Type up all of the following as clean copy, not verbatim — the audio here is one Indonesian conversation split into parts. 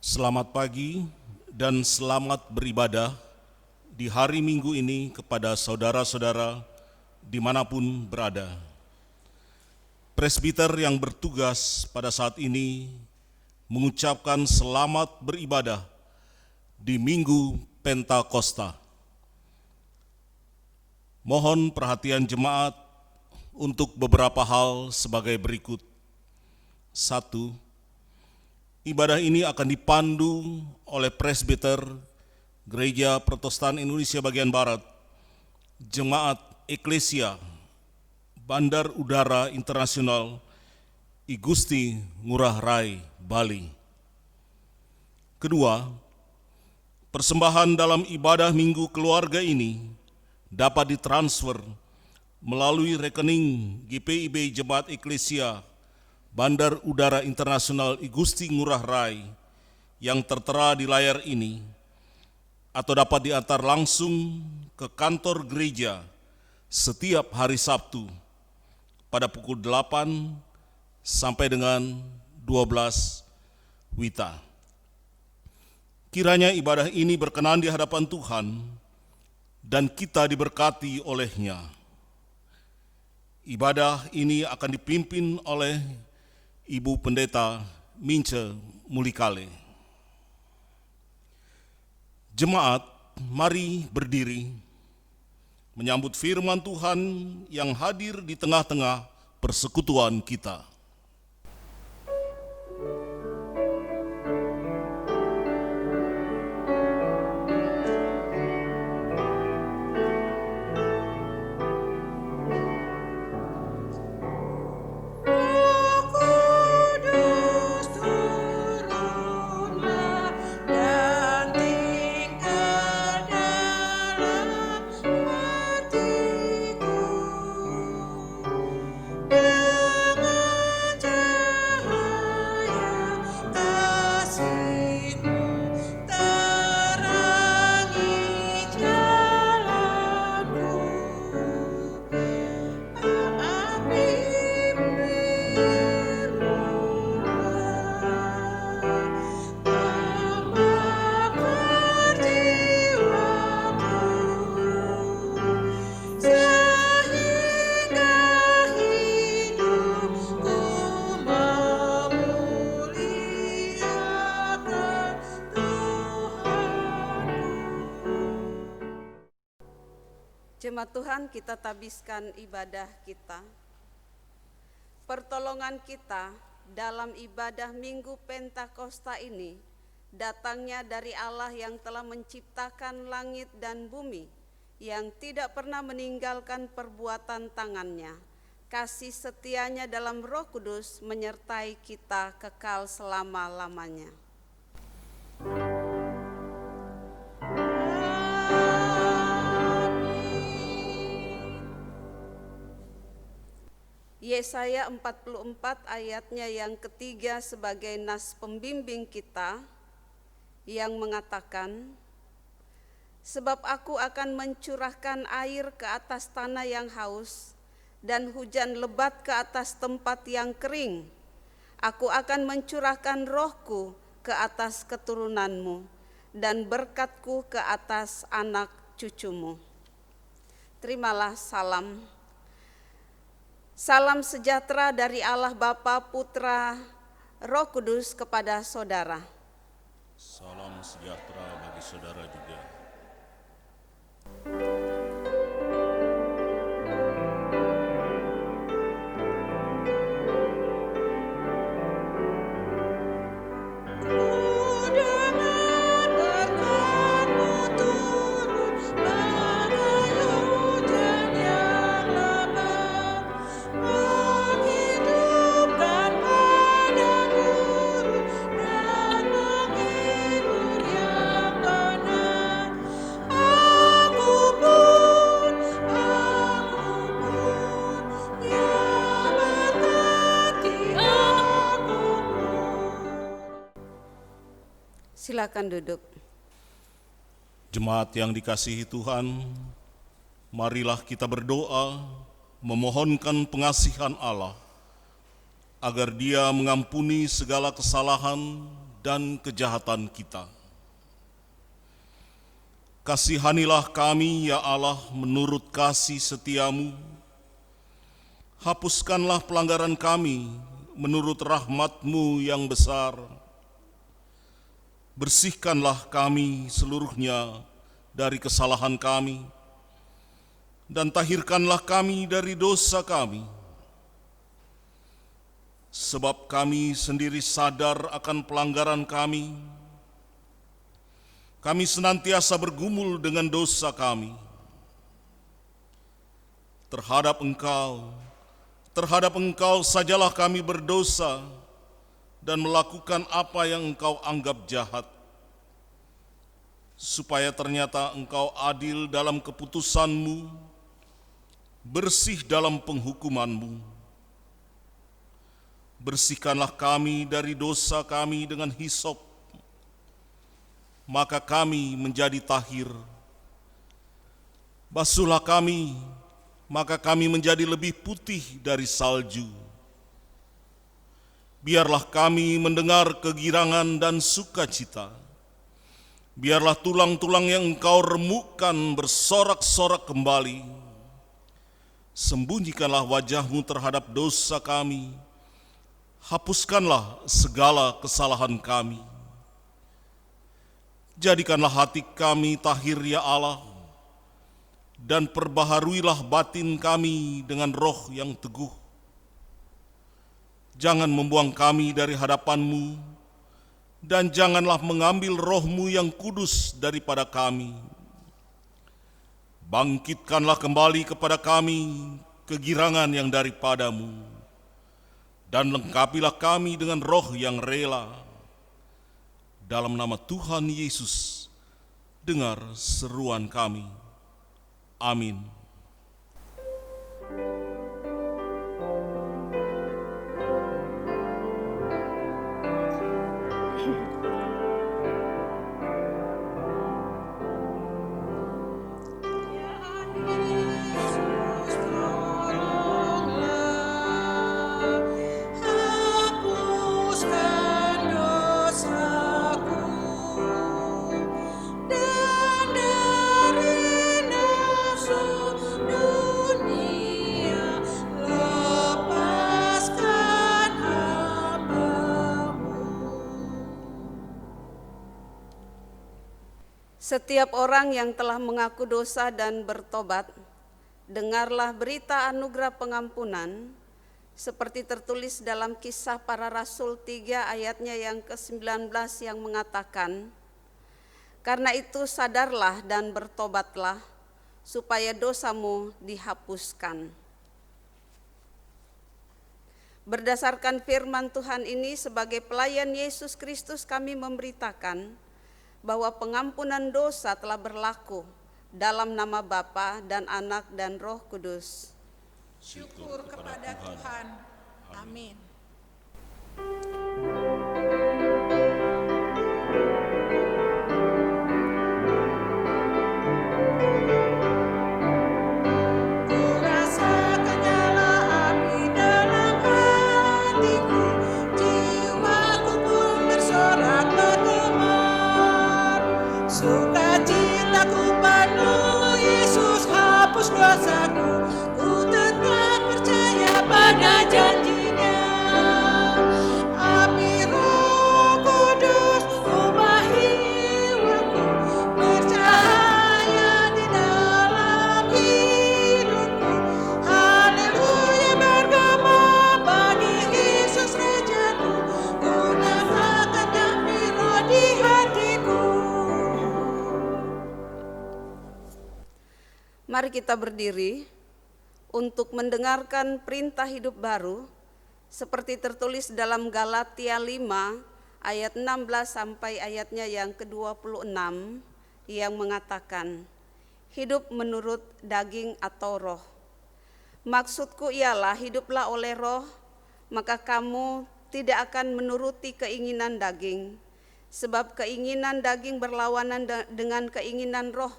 Selamat pagi dan selamat beribadah di hari Minggu ini kepada saudara-saudara dimanapun berada. Presbiter yang bertugas pada saat ini mengucapkan selamat beribadah di Minggu Pentakosta. Mohon perhatian jemaat untuk beberapa hal sebagai berikut. 1. Ibadah ini akan dipandu oleh presbiter Gereja Protestan Indonesia bagian Barat, Jemaat Eklesia Bandar Udara Internasional I Gusti Ngurah Rai, Bali. Kedua, persembahan dalam ibadah Minggu Keluarga ini dapat ditransfer melalui rekening GPIB Jemaat Eklesia Bandar Udara Internasional I Gusti Ngurah Rai yang tertera di layar ini, atau dapat diantar langsung ke kantor gereja setiap hari Sabtu pada pukul 8 sampai dengan 12 WITA. Kiranya ibadah ini berkenan di hadapan Tuhan dan kita diberkati olehnya. Ibadah ini akan dipimpin oleh Ibu Pendeta Mince Mulikale. Jemaat, mari berdiri menyambut firman Tuhan yang hadir di tengah-tengah persekutuan kita. Jemaat Tuhan, kita tabiskan ibadah kita. Pertolongan kita dalam ibadah Minggu Pentakosta ini datangnya dari Allah yang telah menciptakan langit dan bumi, yang tidak pernah meninggalkan perbuatan tangannya. Kasih setianya dalam Roh Kudus menyertai kita kekal selama-lamanya. Yesaya 44 ayatnya yang ketiga sebagai nas pembimbing kita yang mengatakan, sebab aku akan mencurahkan air ke atas tanah yang haus dan hujan lebat ke atas tempat yang kering. Aku akan mencurahkan rohku ke atas keturunanmu dan berkatku ke atas anak cucumu. Terimalah salam. Salam sejahtera dari Allah Bapa, Putra, Roh Kudus kepada saudara. Salam sejahtera bagi saudara juga. Silakan duduk. Jemaat yang dikasihi Tuhan, marilah kita berdoa memohonkan pengasihan Allah agar Dia mengampuni segala kesalahan dan kejahatan kita. Kasihanilah kami, ya Allah, menurut kasih setiamu. Hapuskanlah pelanggaran kami menurut rahmat-Mu yang besar. Bersihkanlah kami seluruhnya dari kesalahan kami, dan tahirkanlah kami dari dosa kami. Sebab kami sendiri sadar akan pelanggaran kami. Kami senantiasa bergumul dengan dosa kami. Terhadap Engkau sajalah kami berdosa dan melakukan apa yang Engkau anggap jahat, supaya ternyata Engkau adil dalam keputusan-Mu, bersih dalam penghukuman-Mu. Bersihkanlah kami dari dosa kami dengan hisop, maka kami menjadi tahir. Basuhlah kami, maka kami menjadi lebih putih dari salju. Biarlah kami mendengar kegirangan dan sukacita. Biarlah tulang-tulang yang Engkau remukkan bersorak-sorak kembali. Sembunyikanlah wajah-Mu terhadap dosa kami. Hapuskanlah segala kesalahan kami. Jadikanlah hati kami tahir, ya Allah, dan perbaharuilah batin kami dengan roh yang teguh. Jangan membuang kami dari hadapan-Mu, dan janganlah mengambil roh-Mu yang kudus daripada kami. Bangkitkanlah kembali kepada kami kegirangan yang daripada-Mu, dan lengkapilah kami dengan roh yang rela. Dalam nama Tuhan Yesus, dengar seruan kami. Amin. Setiap orang yang telah mengaku dosa dan bertobat, dengarlah berita anugerah pengampunan, seperti tertulis dalam Kisah Para Rasul 3 ayatnya yang ke-19 yang mengatakan, "Karena itu sadarlah dan bertobatlah, supaya dosamu dihapuskan." Berdasarkan firman Tuhan ini, sebagai pelayan Yesus Kristus kami memberitakan bahwa pengampunan dosa telah berlaku dalam nama Bapa dan Anak dan Roh Kudus. Syukur kepada Tuhan. Amin. Sukacitaku penuh, Yesus hapus dosaku. Ku tetap percaya pada janji-Nya. Api Roh Kudus ubahi jiwaku, bercahaya di dalam hidupku. Haleluya, bergema bagi Yesus Rajaku. Ku nyatakan damai Roh di hatiku. Mari kita berdiri untuk mendengarkan perintah hidup baru seperti tertulis dalam Galatia 5 ayat 16 sampai ayatnya yang ke-26 yang mengatakan, hidup menurut daging atau roh. Maksudku ialah hiduplah oleh roh, maka kamu tidak akan menuruti keinginan daging, sebab keinginan daging berlawanan dengan keinginan roh,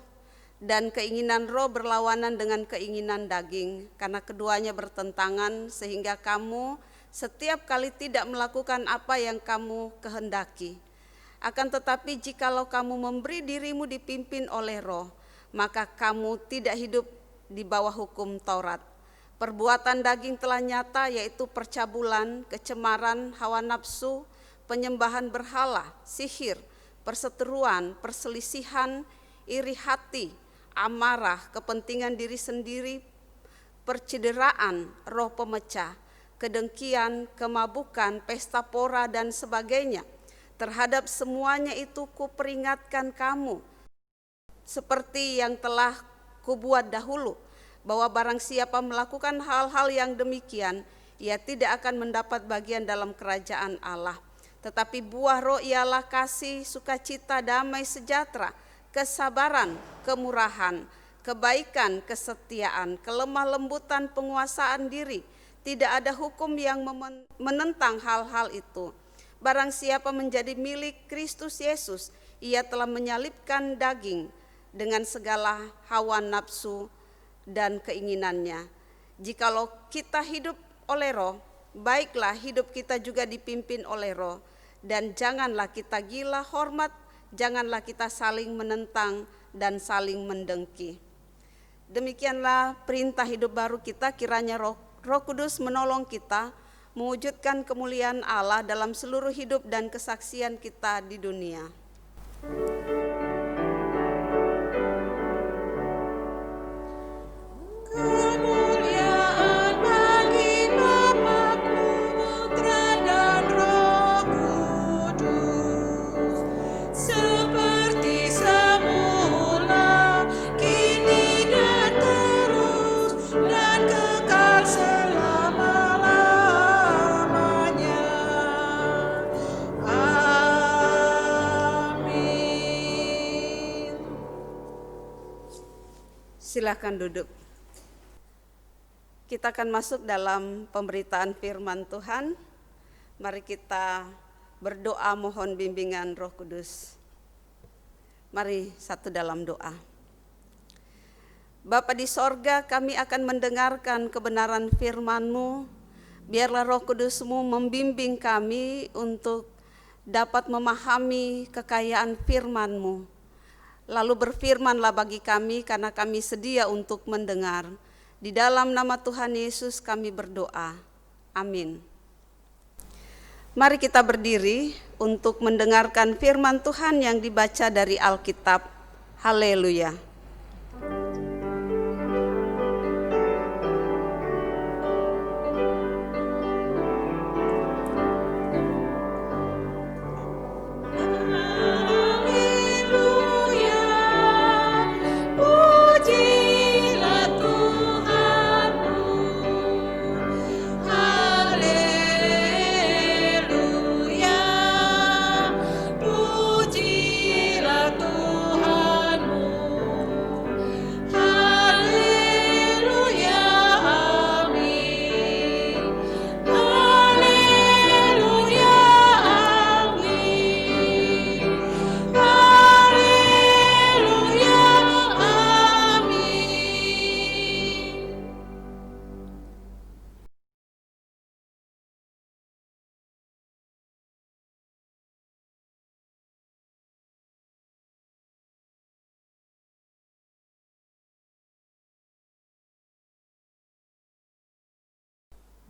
dan keinginan roh berlawanan dengan keinginan daging, karena keduanya bertentangan, sehingga kamu setiap kali tidak melakukan apa yang kamu kehendaki. Akan tetapi jikalau kamu memberi dirimu dipimpin oleh Roh, maka kamu tidak hidup di bawah hukum Taurat. Perbuatan daging telah nyata, yaitu percabulan, kecemaran, hawa nafsu, penyembahan berhala, sihir, perseteruan, perselisihan, iri hati, amarah, kepentingan diri sendiri, percederaan, roh pemecah, kedengkian, kemabukan, pesta pora, dan sebagainya. Terhadap semuanya itu kuperingatkan kamu, seperti yang telah kubuat dahulu, bahwa barang siapa melakukan hal-hal yang demikian, ia tidak akan mendapat bagian dalam kerajaan Allah. Tetapi buah roh ialah kasih, sukacita, damai sejahtera, kesabaran, kemurahan, kebaikan, kesetiaan, kelemah lembutan, penguasaan diri. Tidak ada hukum yang menentang hal-hal itu. Barang siapa menjadi milik Kristus Yesus, ia telah menyalibkan daging dengan segala hawa nafsu dan keinginannya. Jikalau kita hidup oleh Roh, baiklah hidup kita juga dipimpin oleh Roh. Dan janganlah kita gila hormat, janganlah kita saling menentang dan saling mendengki. Demikianlah perintah hidup baru kita. Kiranya Roh Kudus menolong kita mewujudkan kemuliaan Allah dalam seluruh hidup dan kesaksian kita di dunia. Kemuliaan bagi Bapa, Putra, dan Roh Kudus, seperti semula, kini dan terus, dan kekal selama-lamanya. Amin. Silakan duduk. Kita akan masuk dalam pemberitaan firman Tuhan. Mari kita berdoa mohon bimbingan Roh Kudus. Mari satu dalam doa. Bapa di sorga, kami akan mendengarkan kebenaran firman-Mu. Biarlah Roh Kudus-Mu membimbing kami untuk dapat memahami kekayaan firman-Mu. Lalu berfirmanlah bagi kami, karena kami sedia untuk mendengar. Di dalam nama Tuhan Yesus kami berdoa. Amin. Mari kita berdiri untuk mendengarkan firman Tuhan yang dibaca dari Alkitab. Haleluya.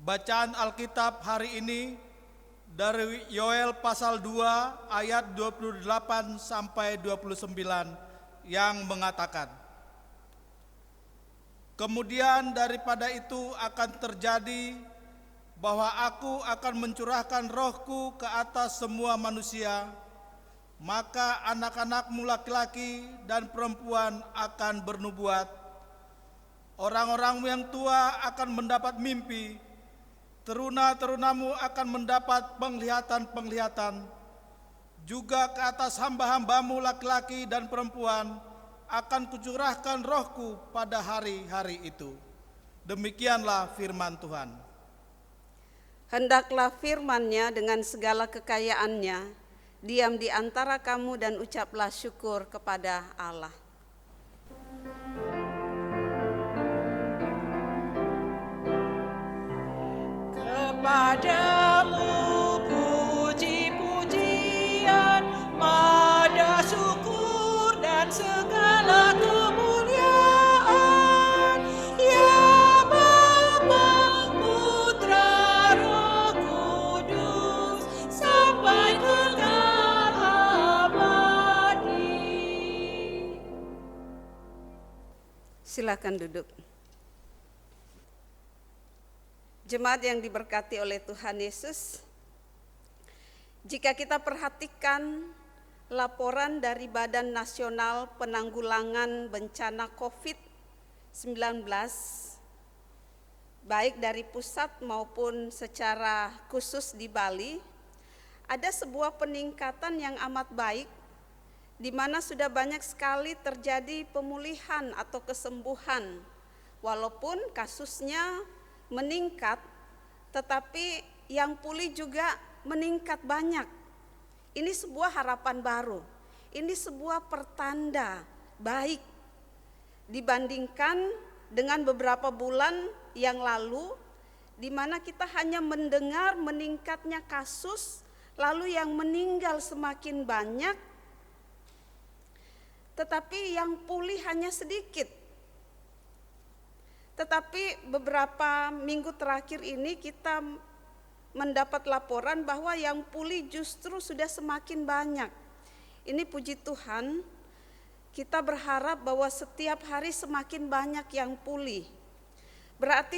Bacaan Alkitab hari ini dari Yoel pasal 2 ayat 28 sampai 29 yang mengatakan, kemudian daripada itu akan terjadi bahwa aku akan mencurahkan rohku ke atas semua manusia, maka anak-anakmu laki-laki dan perempuan akan bernubuat, orang-orangmu yang tua akan mendapat mimpi, teruna-terunamu akan mendapat penglihatan-penglihatan. Juga ke atas hamba-hambamu laki-laki dan perempuan akan kucurahkan rohku pada hari-hari itu. Demikianlah firman Tuhan. Hendaklah firman-Nya dengan segala kekayaannya diam di antara kamu dan ucaplah syukur kepada Allah. Kepadamu puji-pujian segala kemuliaan, ya Bapa, Putra, Roh Kudus, sampai kekal abadi. Silakan duduk. Jemaat yang diberkati oleh Tuhan Yesus, jika kita perhatikan laporan dari Badan Nasional Penanggulangan Bencana COVID-19, baik dari pusat maupun secara khusus di Bali, ada sebuah peningkatan yang amat baik, di mana sudah banyak sekali terjadi pemulihan atau kesembuhan. Walaupun kasusnya meningkat, tetapi yang pulih juga meningkat banyak. Ini sebuah harapan baru, ini sebuah pertanda baik dibandingkan dengan beberapa bulan yang lalu, di mana kita hanya mendengar meningkatnya kasus, lalu yang meninggal semakin banyak, tetapi yang pulih hanya sedikit. Tetapi beberapa minggu terakhir ini kita mendapat laporan bahwa yang pulih justru sudah semakin banyak. Ini puji Tuhan, kita berharap bahwa setiap hari semakin banyak yang pulih. Berarti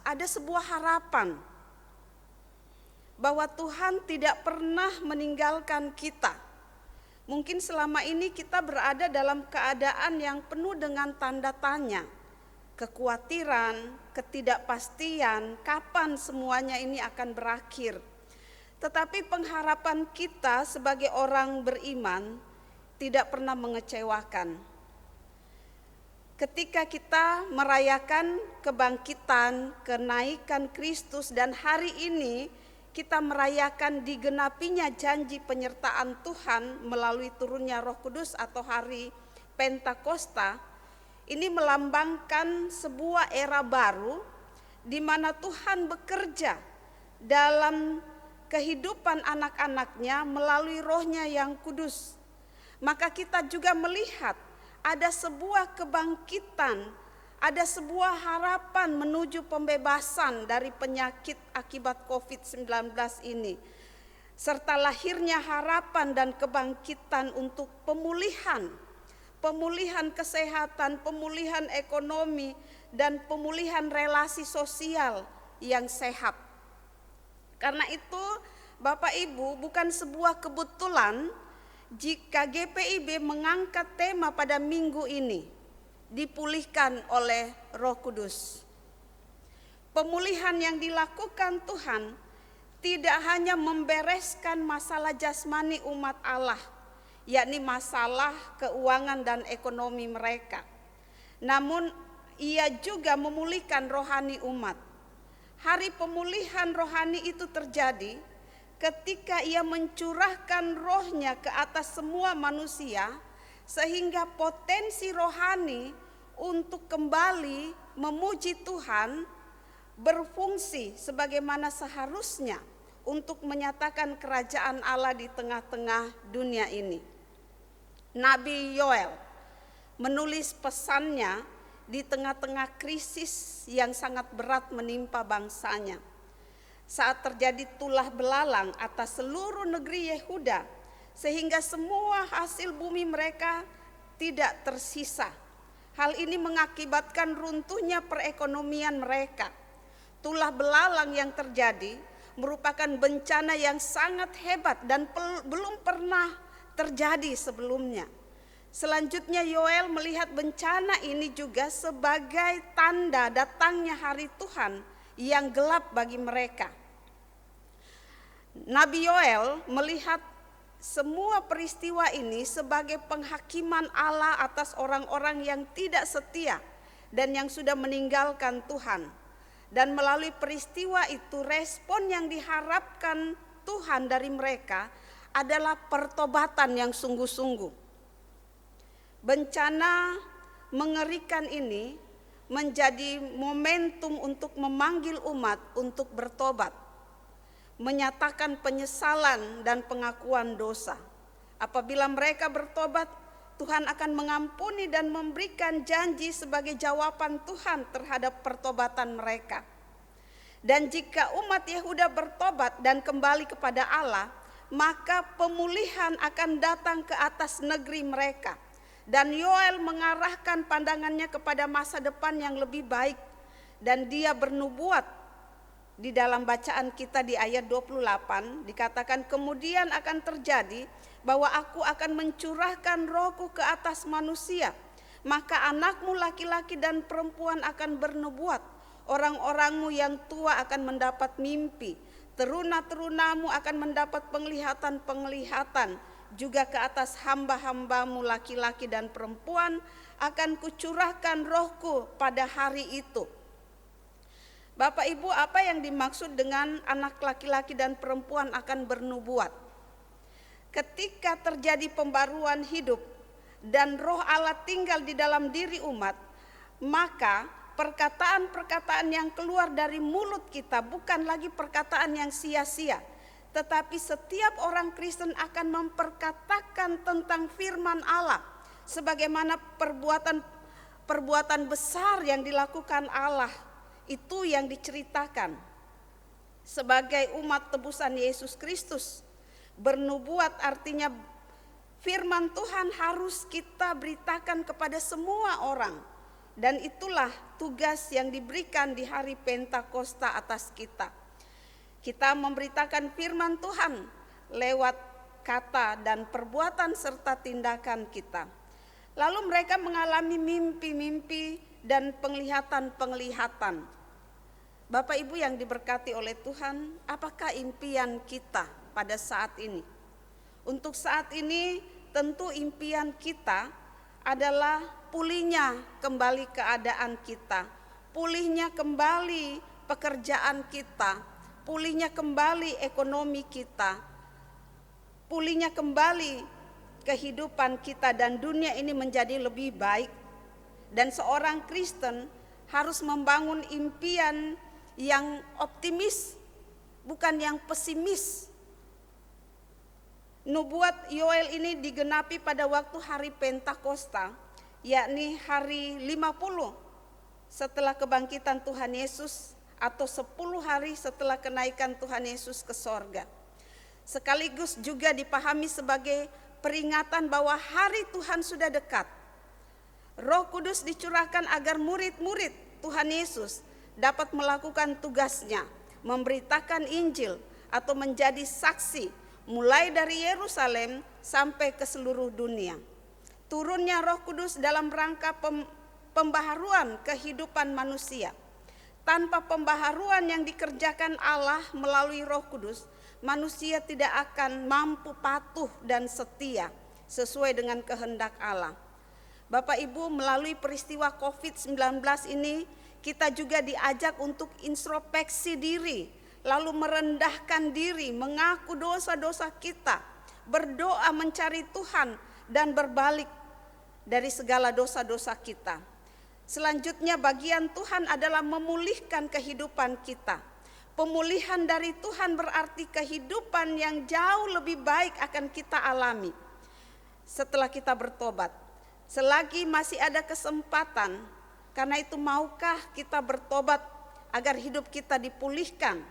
ada sebuah harapan bahwa Tuhan tidak pernah meninggalkan kita. Mungkin selama ini kita berada dalam keadaan yang penuh dengan tanda tanya, kekhawatiran, ketidakpastian, kapan semuanya ini akan berakhir. Tetapi pengharapan kita sebagai orang beriman tidak pernah mengecewakan. Ketika kita merayakan kebangkitan, kenaikan Kristus, dan hari ini kita merayakan digenapinya janji penyertaan Tuhan melalui turunnya Roh Kudus atau hari Pentakosta, ini melambangkan sebuah era baru di mana Tuhan bekerja dalam kehidupan anak-anaknya melalui Roh-Nya yang kudus. Maka kita juga melihat ada sebuah kebangkitan, ada sebuah harapan menuju pembebasan dari penyakit akibat COVID-19 ini, serta lahirnya harapan dan kebangkitan untuk pemulihan kesehatan, pemulihan ekonomi, dan pemulihan relasi sosial yang sehat. Karena itu Bapak Ibu, bukan sebuah kebetulan jika GPIB mengangkat tema pada minggu ini, dipulihkan oleh Roh Kudus. Pemulihan yang dilakukan Tuhan tidak hanya membereskan masalah jasmani umat Allah, yakni masalah keuangan dan ekonomi mereka. Namun ia juga memulihkan rohani umat. Hari pemulihan rohani itu terjadi ketika ia mencurahkan rohnya ke atas semua manusia, sehingga potensi rohani untuk kembali memuji Tuhan berfungsi sebagaimana seharusnya untuk menyatakan kerajaan Allah di tengah-tengah dunia ini. Nabi Yoel menulis pesannya di tengah-tengah krisis yang sangat berat menimpa bangsanya. Saat terjadi tulah belalang atas seluruh negeri Yehuda, sehingga semua hasil bumi mereka tidak tersisa. Hal ini mengakibatkan runtuhnya perekonomian mereka. Tulah belalang yang terjadi merupakan bencana yang sangat hebat dan belum pernah terjadi sebelumnya. Selanjutnya Yoel melihat bencana ini juga sebagai tanda datangnya hari Tuhan yang gelap bagi mereka. Nabi Yoel melihat semua peristiwa ini sebagai penghakiman Allah atas orang-orang yang tidak setia dan yang sudah meninggalkan Tuhan. Dan melalui peristiwa itu respon yang diharapkan Tuhan dari mereka adalah pertobatan yang sungguh-sungguh. Bencana mengerikan ini menjadi momentum untuk memanggil umat untuk bertobat, menyatakan penyesalan dan pengakuan dosa. Apabila mereka bertobat, Tuhan akan mengampuni dan memberikan janji sebagai jawaban Tuhan terhadap pertobatan mereka. Dan jika umat Yehuda bertobat dan kembali kepada Allah, maka pemulihan akan datang ke atas negeri mereka. Dan Yoel mengarahkan pandangannya kepada masa depan yang lebih baik. Dan dia bernubuat di dalam bacaan kita di ayat 28, dikatakan kemudian akan terjadi bahwa aku akan mencurahkan rohku ke atas manusia. Maka anakmu laki-laki dan perempuan akan bernubuat. Orang-orangmu yang tua akan mendapat mimpi. Teruna-terunamu akan mendapat penglihatan-penglihatan. Juga ke atas hamba-hambamu laki-laki dan perempuan akan kucurahkan rohku pada hari itu. Bapak Ibu, apa yang dimaksud dengan anak laki-laki dan perempuan akan bernubuat? Ketika terjadi pembaruan hidup dan roh Allah tinggal di dalam diri umat, maka perkataan-perkataan yang keluar dari mulut kita bukan lagi perkataan yang sia-sia, tetapi setiap orang Kristen akan memperkatakan tentang firman Allah, sebagaimana perbuatan besar yang dilakukan Allah, itu yang diceritakan. Sebagai umat tebusan Yesus Kristus, bernubuat artinya firman Tuhan harus kita beritakan kepada semua orang. Dan itulah tugas yang diberikan di hari Pentakosta atas kita. Kita memberitakan firman Tuhan lewat kata dan perbuatan serta tindakan kita. Lalu mereka mengalami mimpi-mimpi dan penglihatan-penglihatan. Bapak Ibu yang diberkati oleh Tuhan, apakah impian kita pada saat ini? Untuk saat ini tentu impian kita adalah pulihnya kembali keadaan kita, pulihnya kembali pekerjaan kita, pulihnya kembali ekonomi kita, pulihnya kembali kehidupan kita dan dunia ini menjadi lebih baik. Dan seorang Kristen harus membangun impian yang optimis, bukan yang pesimis. Nubuat Yoel ini digenapi pada waktu hari Pentakosta, yakni hari 50 setelah kebangkitan Tuhan Yesus atau 10 hari setelah kenaikan Tuhan Yesus ke sorga. Sekaligus juga dipahami sebagai peringatan bahwa hari Tuhan sudah dekat. Roh Kudus dicurahkan agar murid-murid Tuhan Yesus dapat melakukan tugasnya, memberitakan Injil atau menjadi saksi mulai dari Yerusalem sampai ke seluruh dunia. Turunnya Roh Kudus dalam rangka pembaharuan kehidupan manusia. Tanpa pembaharuan yang dikerjakan Allah melalui Roh Kudus, manusia tidak akan mampu patuh dan setia sesuai dengan kehendak Allah. Bapak Ibu, melalui peristiwa COVID-19 ini, kita juga diajak untuk introspeksi diri, lalu merendahkan diri, mengaku dosa-dosa kita, berdoa mencari Tuhan dan berbalik dari segala dosa-dosa kita. Selanjutnya bagian Tuhan adalah memulihkan kehidupan kita. Pemulihan dari Tuhan berarti kehidupan yang jauh lebih baik akan kita alami setelah kita bertobat. Selagi masih ada kesempatan, karena itu maukah kita bertobat agar hidup kita dipulihkan?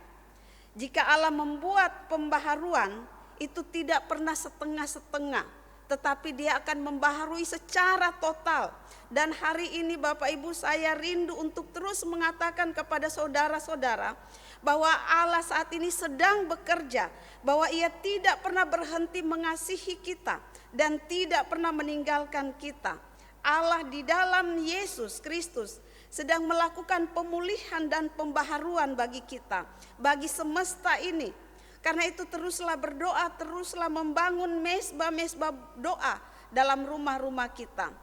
Jika Allah membuat pembaharuan, itu tidak pernah setengah-setengah, tetapi Dia akan membaharui secara total. Dan hari ini Bapak Ibu, saya rindu untuk terus mengatakan kepada saudara-saudara bahwa Allah saat ini sedang bekerja, bahwa Ia tidak pernah berhenti mengasihi kita dan tidak pernah meninggalkan kita. Allah di dalam Yesus Kristus sedang melakukan pemulihan dan pembaharuan bagi kita, bagi semesta ini. Karena itu teruslah berdoa, teruslah membangun mezbah-mezbah doa dalam rumah-rumah kita.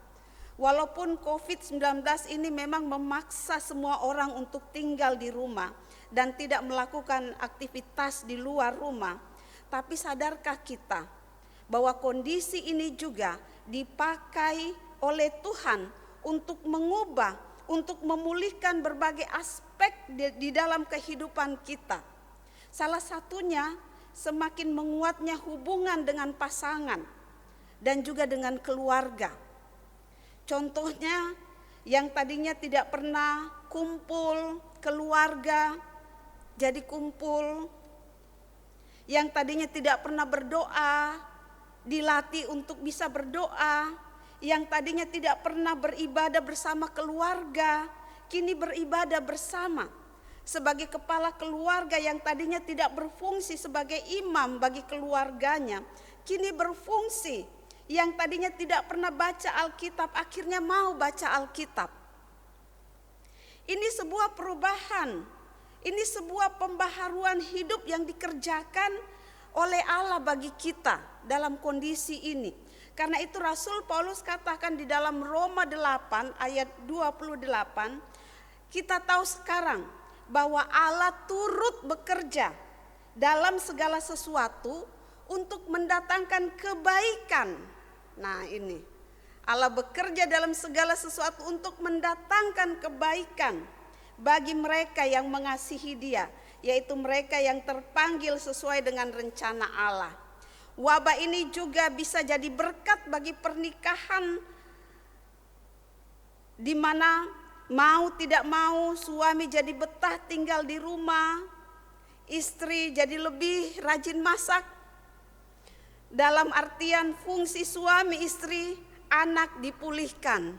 Walaupun COVID-19 ini memang memaksa semua orang untuk tinggal di rumah dan tidak melakukan aktivitas di luar rumah, tapi sadarkah kita bahwa kondisi ini juga dipakai oleh Tuhan untuk mengubah, untuk memulihkan berbagai aspek di dalam kehidupan kita. Salah satunya semakin menguatnya hubungan dengan pasangan. dan juga dengan keluarga. Contohnya yang tadinya tidak pernah kumpul keluarga jadi kumpul, yang tadinya tidak pernah berdoa dilatih untuk bisa berdoa, yang tadinya tidak pernah beribadah bersama keluarga kini beribadah bersama. Sebagai kepala keluarga yang tadinya tidak berfungsi sebagai imam bagi keluarganya, kini berfungsi. Yang tadinya tidak pernah baca Alkitab akhirnya mau baca Alkitab. Ini sebuah perubahan, ini sebuah pembaharuan hidup yang dikerjakan oleh Allah bagi kita dalam kondisi ini. Karena itu Rasul Paulus katakan di dalam Roma 8 ayat 28, kita tahu sekarang bahwa Allah turut bekerja dalam segala sesuatu untuk mendatangkan kebaikan. Nah ini, Allah bekerja dalam segala sesuatu untuk mendatangkan kebaikan bagi mereka yang mengasihi Dia, yaitu mereka yang terpanggil sesuai dengan rencana Allah. Wabah ini juga bisa jadi berkat bagi pernikahan, di mana mau tidak mau suami jadi betah tinggal di rumah, istri jadi lebih rajin masak. Dalam artian fungsi suami istri, anak dipulihkan.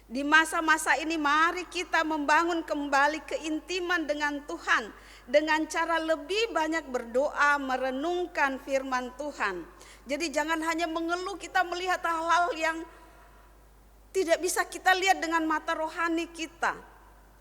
Di masa-masa ini mari kita membangun kembali keintiman dengan Tuhan dengan cara lebih banyak berdoa, merenungkan firman Tuhan. Jadi jangan hanya mengeluh, kita melihat hal-hal yang tidak bisa kita lihat dengan mata rohani kita.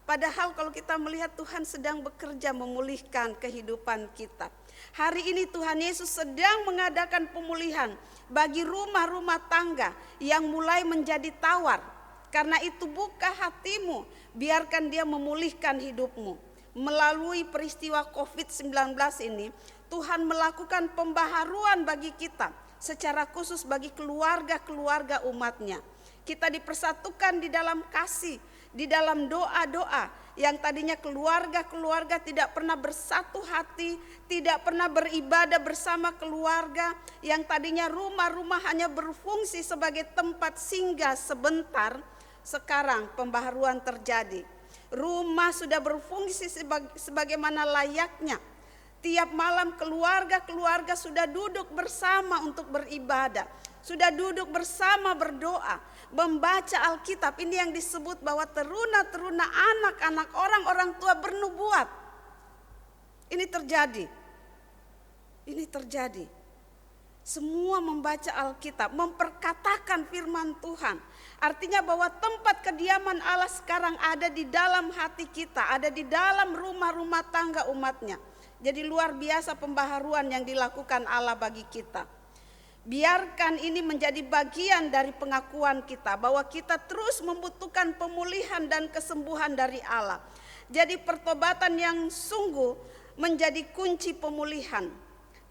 Padahal kalau kita melihat Tuhan sedang bekerja memulihkan kehidupan kita. Hari ini Tuhan Yesus sedang mengadakan pemulihan bagi rumah-rumah tangga yang mulai menjadi tawar. Karena itu buka hatimu, biarkan Dia memulihkan hidupmu. Melalui peristiwa COVID-19 ini, Tuhan melakukan pembaharuan bagi kita, secara khusus bagi keluarga-keluarga umat-Nya. Kita dipersatukan di dalam kasih, di dalam doa-doa. Yang tadinya keluarga-keluarga tidak pernah bersatu hati, tidak pernah beribadah bersama keluarga. Yang tadinya rumah-rumah hanya berfungsi sebagai tempat singgah sebentar. Sekarang pembaharuan terjadi. Rumah sudah berfungsi sebagaimana layaknya. Tiap malam keluarga-keluarga sudah duduk bersama untuk beribadah, sudah duduk bersama berdoa, membaca Alkitab. Ini yang disebut bahwa teruna-teruna anak-anak orang-orang tua bernubuat. Ini terjadi. Ini terjadi. Semua membaca Alkitab, memperkatakan firman Tuhan. Artinya bahwa tempat kediaman Allah sekarang ada di dalam hati kita, ada di dalam rumah-rumah tangga umat-Nya. Jadi luar biasa pembaharuan yang dilakukan Allah bagi kita. Biarkan ini menjadi bagian dari pengakuan kita bahwa kita terus membutuhkan pemulihan dan kesembuhan dari Allah. Jadi pertobatan yang sungguh menjadi kunci pemulihan.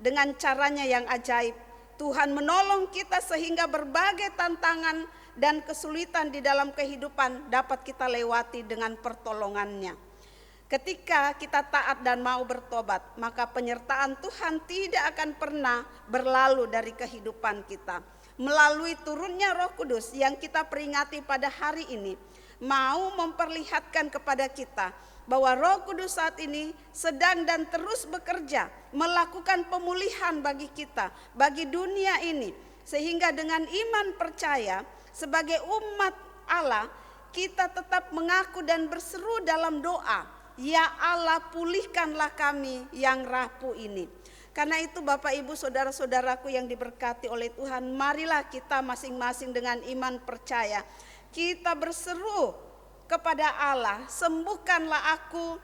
Dengan caranya yang ajaib, Tuhan menolong kita sehingga berbagai tantangan dan kesulitan di dalam kehidupan dapat kita lewati dengan pertolongannya. Ketika kita taat dan mau bertobat, maka penyertaan Tuhan tidak akan pernah berlalu dari kehidupan kita. Melalui turunnya Roh Kudus yang kita peringati pada hari ini, mau memperlihatkan kepada kita bahwa Roh Kudus saat ini sedang dan terus bekerja melakukan pemulihan bagi kita, bagi dunia ini. Sehingga dengan iman percaya sebagai umat Allah, kita tetap mengaku dan berseru dalam doa, ya Allah, pulihkanlah kami yang rapuh ini. Karena itu Bapak Ibu saudara-saudaraku yang diberkati oleh Tuhan, marilah kita masing-masing dengan iman percaya kita berseru kepada Allah, sembuhkanlah aku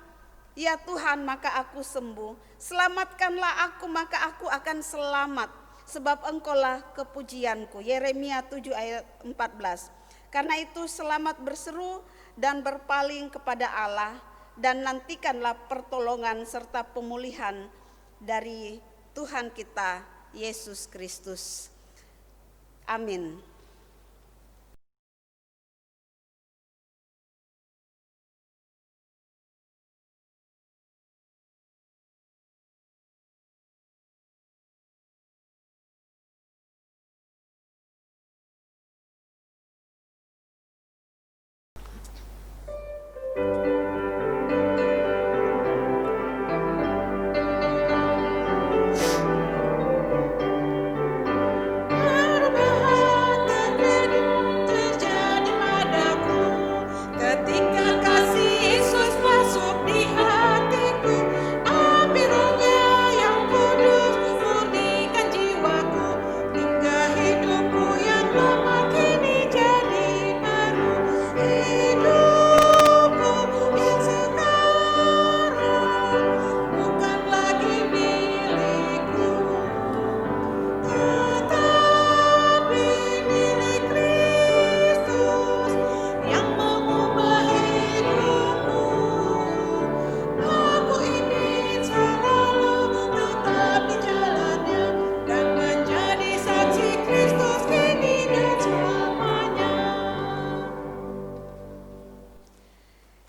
ya Tuhan, maka aku sembuh. Selamatkanlah aku, maka aku akan selamat, sebab Engkaulah kepujianku. Yeremia 7 ayat 14. Karena itu selamat berseru dan berpaling kepada Allah, dan nantikanlah pertolongan serta pemulihan dari Tuhan kita Yesus Kristus. Amin. Perubahan terjadi padaku ketika kasih Yesus masuk di hatiku. Api Roh-Nya yang kudus murnikan jiwaku, hingga hidupku yang lama kini jadi baru. Hidupku yang sekarang bukan lagi milikku, tetapi milik Kristus yang mengubah hidupku. Aku ingin selalu tetap di jalannya dan menjadi saksi Kristus kini dan selamanya.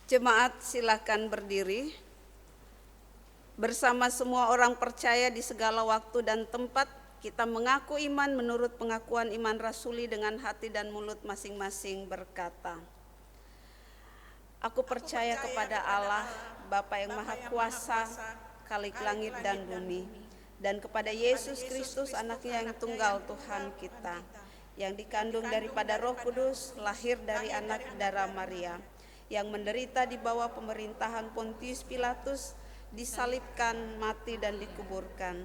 Jemaat silakan berdiri. Bersama semua orang percaya di segala waktu dan tempat, kita mengaku iman menurut pengakuan iman rasuli dengan hati dan mulut masing-masing berkata, Aku percaya kepada Allah, Bapa yang Maha Kuasa, Khalik langit dan bumi, dan kepada Yesus Kristus anaknya yang tunggal Tuhan kita, yang dikandung daripada Roh Kudus, lahir dari anak darah Maria, yang menderita di bawah pemerintahan Pontius Pilatus, disalibkan, mati dan dikuburkan,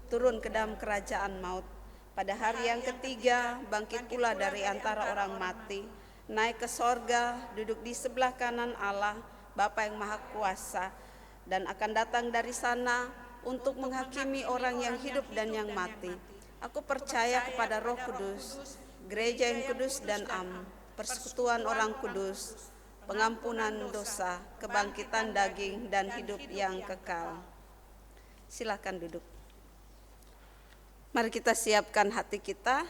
turun ke dalam kerajaan maut. Pada hari yang ketiga bangkit pula dari antara orang mati, naik ke sorga, duduk di sebelah kanan Allah, Bapa yang Maha Kuasa, dan akan datang dari sana untuk menghakimi orang yang hidup dan yang mati. Aku percaya kepada Roh Kudus, gereja yang kudus dan am, persekutuan orang kudus, pengampunan dosa, kebangkitan daging, dan hidup yang kekal. Silakan duduk. Mari kita siapkan hati kita.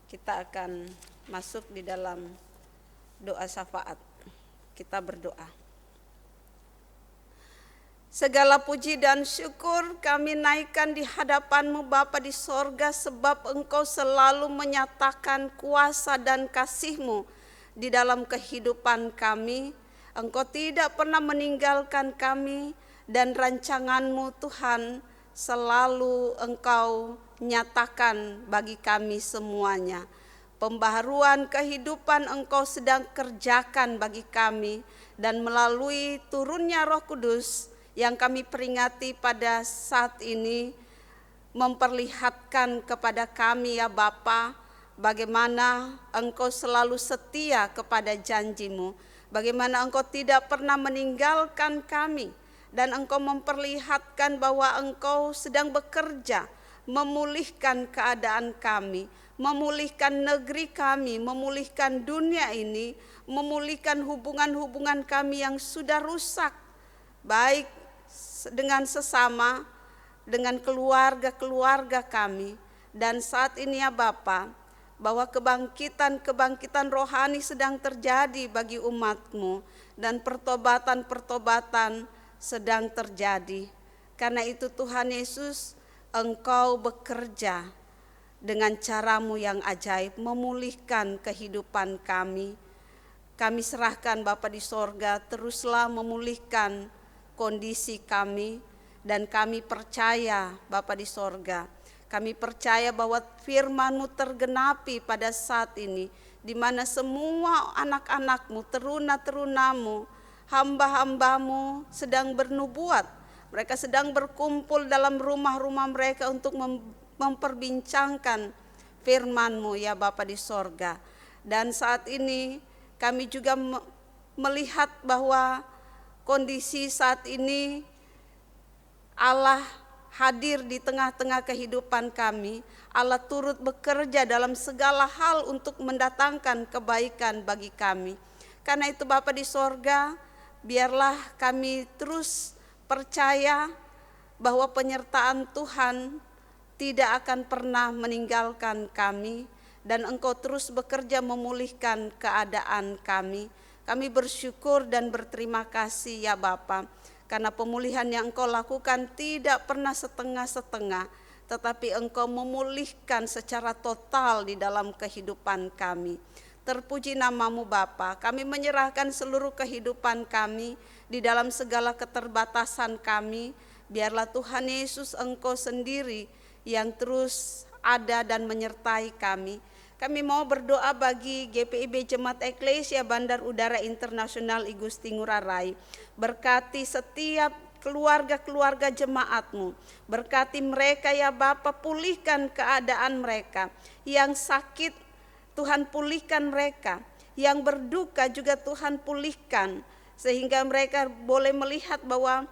Kita akan masuk di dalam doa syafaat. Kita berdoa. Segala puji dan syukur kami naikkan di hadapan-Mu Bapa di sorga, sebab Engkau selalu menyatakan kuasa dan kasih-Mu di dalam kehidupan kami. Engkau tidak pernah meninggalkan kami, dan rancangan-Mu Tuhan selalu Engkau nyatakan bagi kami semuanya. Pembaharuan kehidupan Engkau sedang kerjakan bagi kami, dan melalui turunnya Roh Kudus yang kami peringati pada saat ini, memperlihatkan kepada kami ya Bapa, bagaimana Engkau selalu setia kepada janji-Mu, bagaimana Engkau tidak pernah meninggalkan kami, dan Engkau memperlihatkan bahwa Engkau sedang bekerja memulihkan keadaan kami, memulihkan negeri kami, memulihkan dunia ini, memulihkan hubungan-hubungan kami yang sudah rusak, baik dengan sesama, dengan keluarga-keluarga kami. Dan saat ini ya Bapa, bahwa kebangkitan rohani sedang terjadi bagi umat-Mu, dan pertobatan-pertobatan sedang terjadi. Karena itu Tuhan Yesus, Engkau bekerja dengan cara-Mu yang ajaib, memulihkan kehidupan kami. Kami serahkan Bapa di sorga, teruslah memulihkan kondisi kami, dan kami percaya Bapa di sorga, kami percaya bahwa firman-Mu tergenapi pada saat ini, di mana semua anak-anak-Mu, teruna-terunamu, hamba-hamba-Mu sedang bernubuat. Mereka sedang berkumpul dalam rumah-rumah mereka untuk memperbincangkan firman-Mu ya Bapa di sorga. Dan saat ini kami juga melihat bahwa kondisi saat ini Allah hadir di tengah-tengah kehidupan kami. Allah turut bekerja dalam segala hal untuk mendatangkan kebaikan bagi kami. Karena itu Bapa di sorga, biarlah kami terus percaya bahwa penyertaan Tuhan tidak akan pernah meninggalkan kami, dan Engkau terus bekerja memulihkan keadaan kami. Kami bersyukur dan berterima kasih ya Bapa, karena pemulihan yang Engkau lakukan tidak pernah setengah-setengah, tetapi Engkau memulihkan secara total di dalam kehidupan kami. Terpuji namamu Bapa. Kami menyerahkan seluruh kehidupan kami di dalam segala keterbatasan kami. Biarlah Tuhan Yesus Engkau sendiri yang terus ada dan menyertai kami. Kami mau berdoa bagi GPIB Jemaat Eklesia Bandar Udara Internasional I Gusti Ngurah Rai. Berkati setiap keluarga-keluarga jemaat-Mu. Berkati mereka ya Bapa, pulihkan keadaan mereka. Yang sakit Tuhan pulihkan mereka. Yang berduka juga Tuhan pulihkan. Sehingga mereka boleh melihat bahwa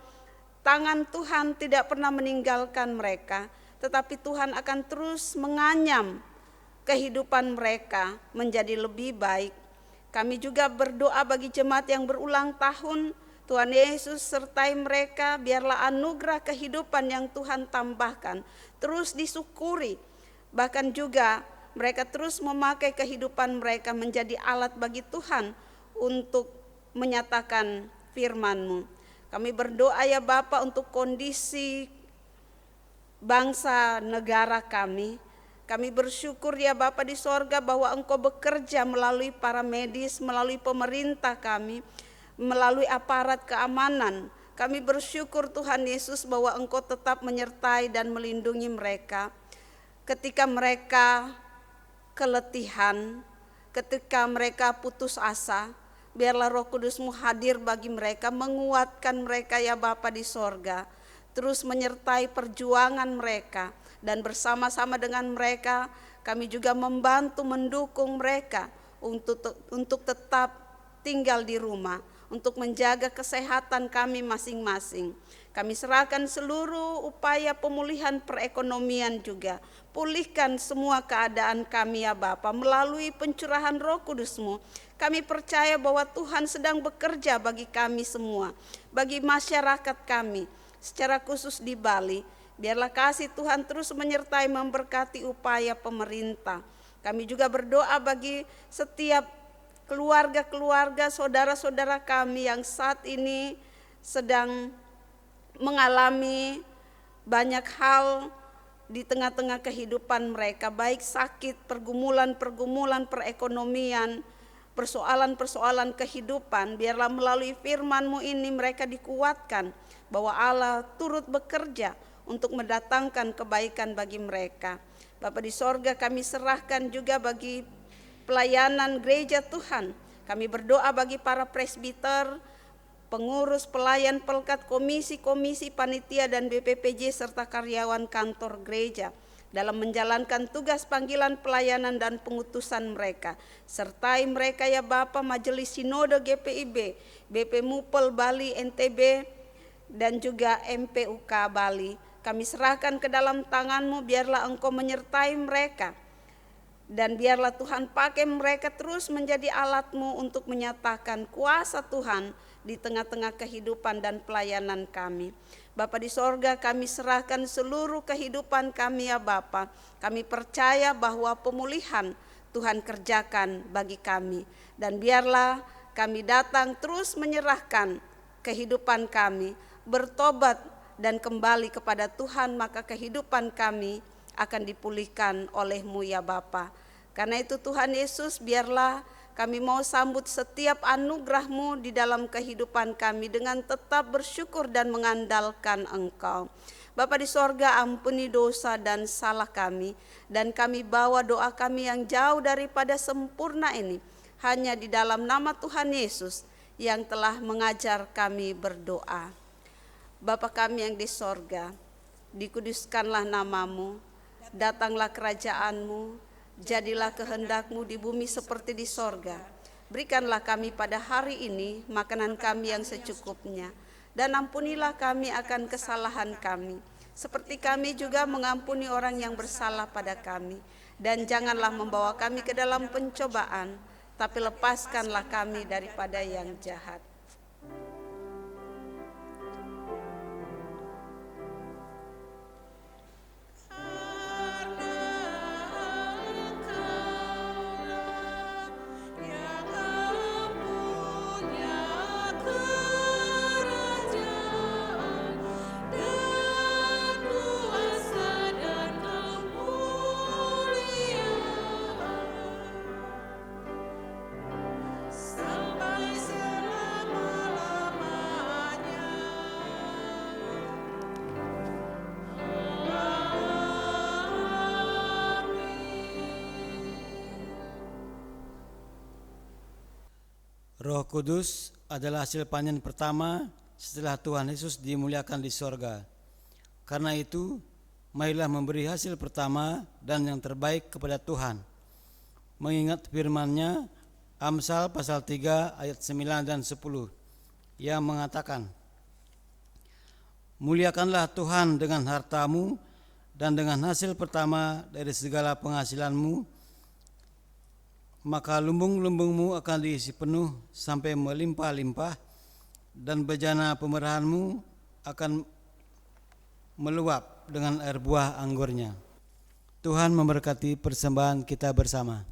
tangan Tuhan tidak pernah meninggalkan mereka. Tetapi Tuhan akan terus menganyam kehidupan mereka menjadi lebih baik. Kami juga berdoa bagi jemaat yang berulang tahun. Tuhan Yesus sertai mereka, biarlah anugerah kehidupan yang Tuhan tambahkan terus disyukuri. Bahkan juga mereka terus memakai kehidupan mereka menjadi alat bagi Tuhan untuk menyatakan firman-Mu. Kami berdoa ya Bapa untuk kondisi bangsa negara kami. Kami bersyukur ya Bapa di sorga bahwa Engkau bekerja melalui para medis, melalui pemerintah kami, melalui aparat keamanan. Kami bersyukur Tuhan Yesus bahwa Engkau tetap menyertai dan melindungi mereka. Ketika mereka keletihan, ketika mereka putus asa, biarlah Roh Kudus-Mu hadir bagi mereka, menguatkan mereka ya Bapa di sorga. Terus menyertai perjuangan mereka. Dan bersama-sama dengan mereka kami juga membantu mendukung mereka untuk tetap tinggal di rumah, untuk menjaga kesehatan kami masing-masing. Kami serahkan seluruh upaya pemulihan perekonomian juga. Pulihkan semua keadaan kami ya Bapa melalui pencurahan Roh Kudus-Mu. Kami percaya bahwa Tuhan sedang bekerja bagi kami semua, bagi masyarakat kami, secara khusus di Bali. Biarlah kasih Tuhan terus menyertai memberkati upaya pemerintah. Kami juga berdoa bagi setiap keluarga-keluarga, saudara-saudara kami yang saat ini sedang mengalami banyak hal di tengah-tengah kehidupan mereka, baik sakit, pergumulan-pergumulan perekonomian, persoalan-persoalan kehidupan. Biarlah melalui firman-Mu ini mereka dikuatkan bahwa Allah turut bekerja untuk mendatangkan kebaikan bagi mereka. Bapa di sorga, kami serahkan juga bagi pelayanan gereja Tuhan. Kami berdoa bagi para presbiter, pengurus, pelayan, pelkat, komisi-komisi, panitia dan BPPJ serta karyawan kantor gereja dalam menjalankan tugas panggilan pelayanan dan pengutusan mereka. Sertai mereka ya Bapa, Majelis Sinode GPIB, BP Mupel Bali NTB dan juga MPUK Bali. Kami serahkan ke dalam tangan-Mu, biarlah Engkau menyertai mereka. Dan biarlah Tuhan pakai mereka terus menjadi alat-Mu untuk menyatakan kuasa Tuhan di tengah-tengah kehidupan dan pelayanan kami. Bapa di sorga, kami serahkan seluruh kehidupan kami ya Bapa. Kami percaya bahwa pemulihan Tuhan kerjakan bagi kami. Dan biarlah kami datang terus menyerahkan kehidupan kami, bertobat dan kembali kepada Tuhan, maka kehidupan kami akan dipulihkan oleh-Mu ya Bapa. Karena itu Tuhan Yesus, biarlah kami mau sambut setiap anugerah-Mu di dalam kehidupan kami dengan tetap bersyukur dan mengandalkan Engkau. Bapa di sorga, ampuni dosa dan salah kami, dan kami bawa doa kami yang jauh daripada sempurna ini hanya di dalam nama Tuhan Yesus yang telah mengajar kami berdoa. Bapa kami yang di sorga, dikuduskanlah nama-Mu, datanglah kerajaan-Mu, jadilah kehendak-Mu di bumi seperti di sorga. Berikanlah kami pada hari ini makanan kami yang secukupnya, dan ampunilah kami akan kesalahan kami, seperti kami juga mengampuni orang yang bersalah pada kami. Dan janganlah membawa kami ke dalam pencobaan, tapi lepaskanlah kami daripada yang jahat. Roh Kudus adalah hasil panen pertama setelah Tuhan Yesus dimuliakan di sorga. Karena itu, marilah memberi hasil pertama dan yang terbaik kepada Tuhan. Mengingat firman-Nya, Amsal pasal 3 ayat 9 dan 10, yang mengatakan, muliakanlah Tuhan dengan hartamu dan dengan hasil pertama dari segala penghasilanmu, maka lumbung-lumbungmu akan diisi penuh sampai melimpah-limpah, dan bejana pemerahanmu akan meluap dengan air buah anggurnya. Tuhan memberkati persembahan kita bersama.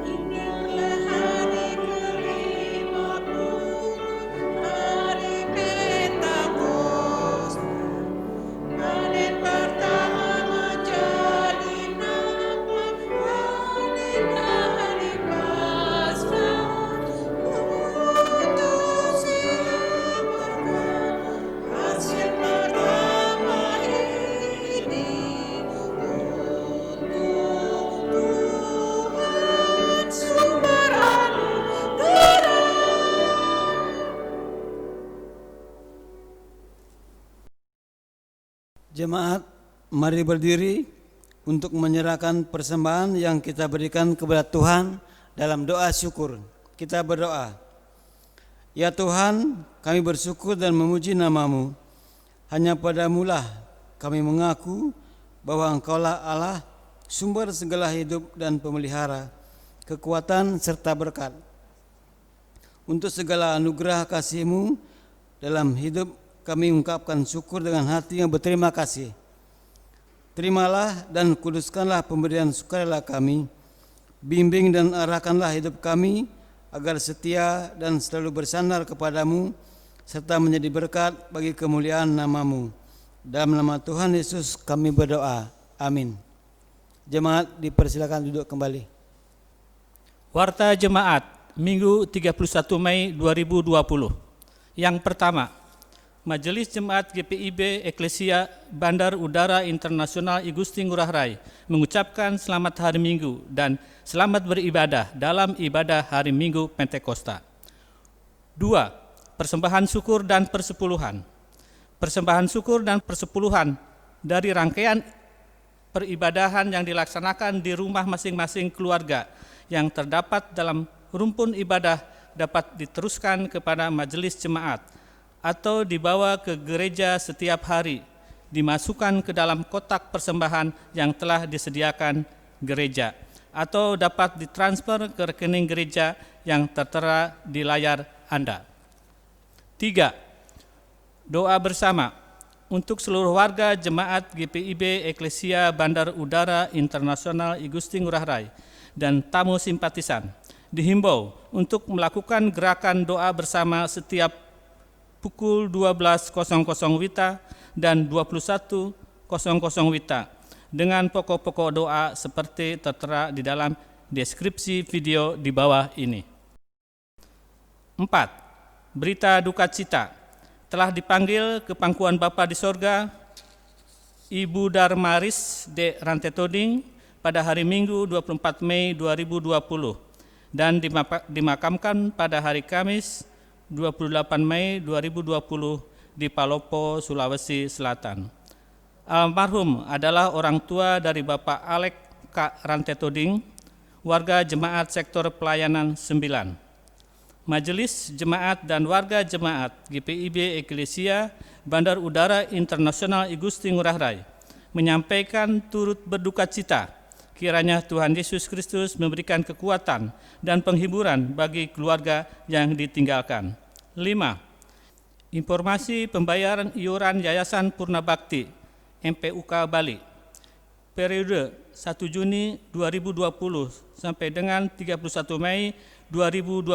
Inilah hari ke-50, hari Pentakosta. Panen pertama menjadi nampak, inilah hari Paskah. Untuk siapakah hasil pertama ini? Untuk Tuhan sumber anugerah. Jemaat, mari berdiri untuk menyerahkan persembahan yang kita berikan kepada Tuhan dalam doa syukur. Kita berdoa. Ya Tuhan, kami bersyukur dan memuji nama-Mu. Hanya padamu-lah kami mengaku bahwa Engkaulah Allah, sumber segala hidup dan pemelihara, kekuatan serta berkat. Untuk segala anugerah kasih-Mu dalam hidup, kami ungkapkan syukur dengan hati yang berterima kasih. Terimalah dan kuduskanlah pemberian sukarela kami. Bimbing dan arahkanlah hidup kami agar setia dan selalu bersandar kepadamu, serta menjadi berkat bagi kemuliaan nama-Mu. Dalam nama Tuhan Yesus kami berdoa. Amin. Jemaat dipersilakan duduk kembali. Warta Jemaat Minggu 31 Mei 2020. Yang pertama, Majelis Jemaat GPIB Eklesia Bandar Udara Internasional I Gusti Ngurah Rai mengucapkan selamat hari Minggu dan selamat beribadah dalam ibadah hari Minggu Pentakosta. 2. Persembahan syukur dan persepuluhan. Persembahan syukur dan persepuluhan dari rangkaian peribadahan yang dilaksanakan di rumah masing-masing keluarga yang terdapat dalam rumpun ibadah dapat diteruskan kepada majelis jemaat atau dibawa ke gereja setiap hari, dimasukkan ke dalam kotak persembahan yang telah disediakan gereja, atau dapat ditransfer ke rekening gereja yang tertera di layar Anda. 3. Doa bersama untuk seluruh warga jemaat GPIB Eklesia Bandar Udara Internasional I Gusti Ngurah Rai dan tamu simpatisan dihimbau untuk melakukan gerakan doa bersama setiap pukul 12.00 WITA dan 21.00 WITA dengan pokok-pokok doa seperti tertera di dalam deskripsi video di bawah ini. 4. Berita duka cita. Telah dipanggil ke pangkuan Bapa di sorga Ibu Darmaris de Rantetoding pada hari Minggu 24 Mei 2020 dan dimakamkan pada hari Kamis 28 Mei 2020 di Palopo, Sulawesi Selatan. Almarhum adalah orang tua dari Bapak Alek K. Rantetoding, warga jemaat sektor pelayanan 9. Majelis Jemaat dan warga jemaat GPIB Eklesia Bandar Udara Internasional I Gusti Ngurah Rai menyampaikan turut berduka cita kiranya Tuhan Yesus Kristus memberikan kekuatan dan penghiburan bagi keluarga yang ditinggalkan. 5. Informasi pembayaran iuran Yayasan Purna Bakti MPUK Bali periode 1 Juni 2020 sampai dengan 31 Mei 2021.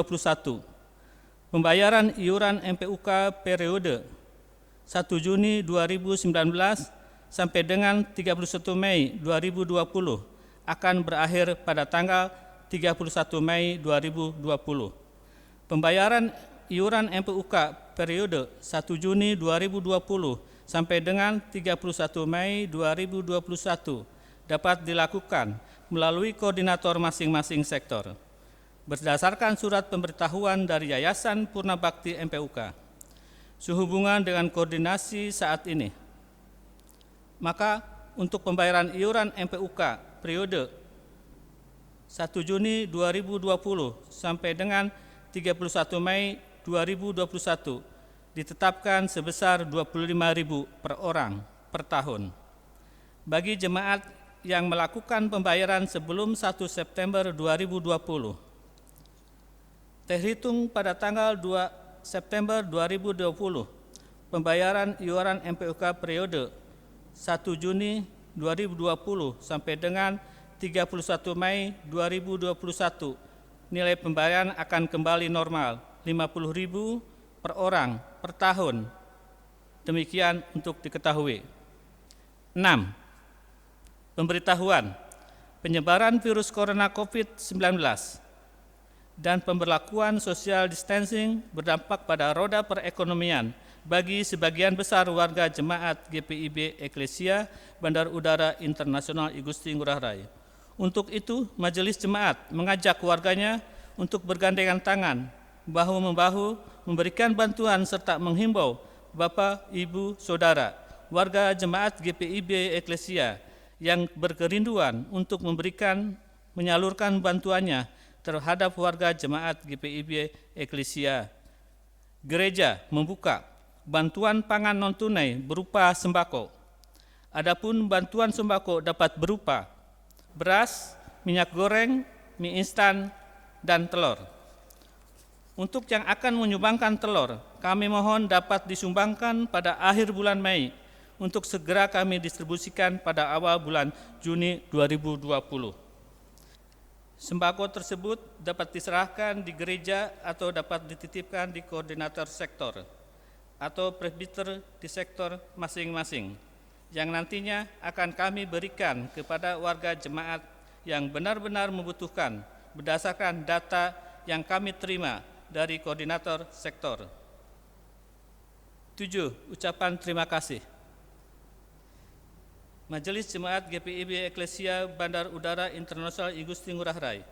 Pembayaran iuran MPUK periode 1 Juni 2019 sampai dengan 31 Mei 2020 akan berakhir pada tanggal 31 Mei 2020. Pembayaran iuran MPUK periode 1 Juni 2020 sampai dengan 31 Mei 2021 dapat dilakukan melalui koordinator masing-masing sektor berdasarkan surat pemberitahuan dari Yayasan Purna Bakti MPUK sehubungan dengan koordinasi saat ini. Maka untuk pembayaran iuran MPUK periode 1 Juni 2020 sampai dengan 31 Mei 2021 ditetapkan sebesar Rp25.000 per orang per tahun. Bagi jemaat yang melakukan pembayaran sebelum 1 September 2020, terhitung pada tanggal 2 September 2020, pembayaran iuran MPUK periode 1 Juni 2020 sampai dengan 31 Mei 2021, nilai pembayaran akan kembali normal Rp50.000 per orang per tahun. Demikian untuk diketahui. 6. Pemberitahuan penyebaran virus corona COVID-19 dan pemberlakuan social distancing berdampak pada roda perekonomian bagi sebagian besar warga jemaat GPIB Eklesia Bandar Udara Internasional I Gusti Ngurah Rai. Untuk itu, Majelis Jemaat mengajak warganya untuk bergandengan tangan, bahu-membahu, memberikan bantuan serta menghimbau Bapak, Ibu, Saudara, warga jemaat GPIB Eklesia yang berkerinduan untuk menyalurkan bantuannya terhadap warga jemaat GPIB Eklesia. Gereja membuka bantuan pangan non-tunai berupa sembako. Adapun bantuan sembako dapat berupa beras, minyak goreng, mie instan, dan telur. Untuk yang akan menyumbangkan telur, kami mohon dapat disumbangkan pada akhir bulan Mei untuk segera kami distribusikan pada awal bulan Juni 2020. Sembako tersebut dapat diserahkan di gereja atau dapat dititipkan di koordinator sektor atau presbiter di sektor masing-masing yang nantinya akan kami berikan kepada warga jemaat yang benar-benar membutuhkan berdasarkan data yang kami terima dari koordinator sektor. 7. Ucapan terima kasih. Majelis Jemaat GPIB Eklesia Bandar Udara Internasional I Gusti Ngurah Rai,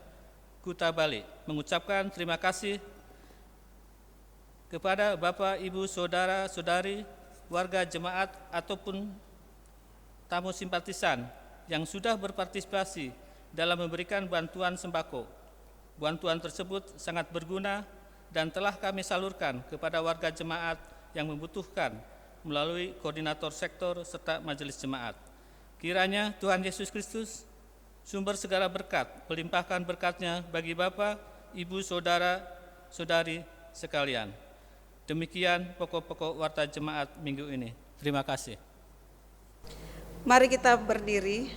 Kuta Bali, mengucapkan terima kasih kepada Bapak, Ibu, Saudara, Saudari, warga jemaat ataupun tamu simpatisan yang sudah berpartisipasi dalam memberikan bantuan sembako. Bantuan tersebut sangat berguna dan telah kami salurkan kepada warga jemaat yang membutuhkan melalui koordinator sektor serta majelis jemaat. Kiranya Tuhan Yesus Kristus, sumber segala berkat, melimpahkan berkat-Nya bagi Bapak, Ibu, Saudara, Saudari sekalian. Demikian pokok-pokok warta jemaat minggu ini. Terima kasih. Mari kita berdiri.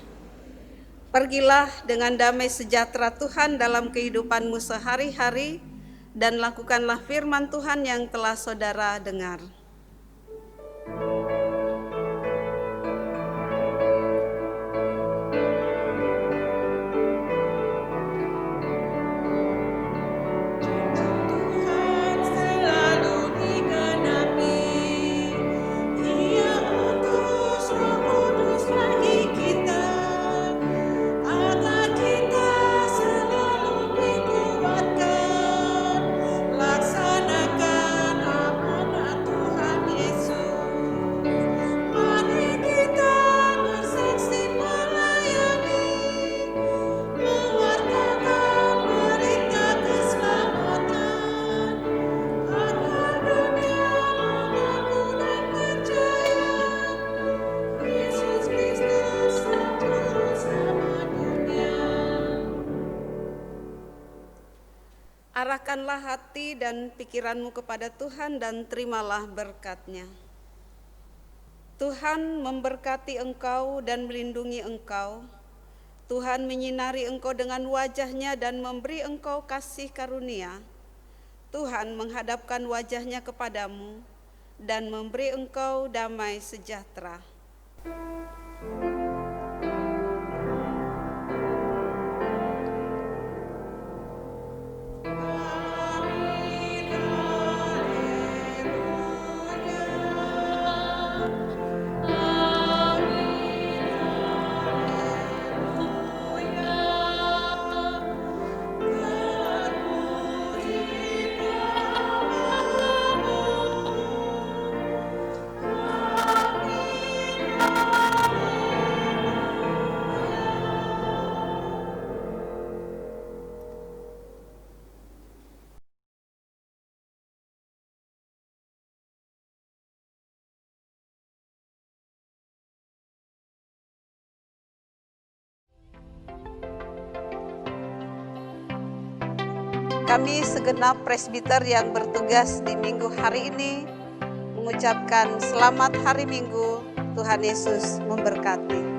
Pergilah dengan damai sejahtera Tuhan dalam kehidupanmu sehari-hari dan lakukanlah firman Tuhan yang telah saudara dengar. Laksanakan amanat Tuhan Yesus. Arahkanlah hati dan pikiranmu kepada Tuhan dan terimalah berkat-Nya. Tuhan memberkati engkau dan melindungi engkau. Tuhan menyinari engkau dengan wajah-Nya dan memberi engkau kasih karunia. Tuhan menghadapkan wajah-Nya kepadamu dan memberi engkau damai sejahtera. Kami segenap presbiter yang bertugas di minggu hari ini mengucapkan selamat hari Minggu. Tuhan Yesus memberkati.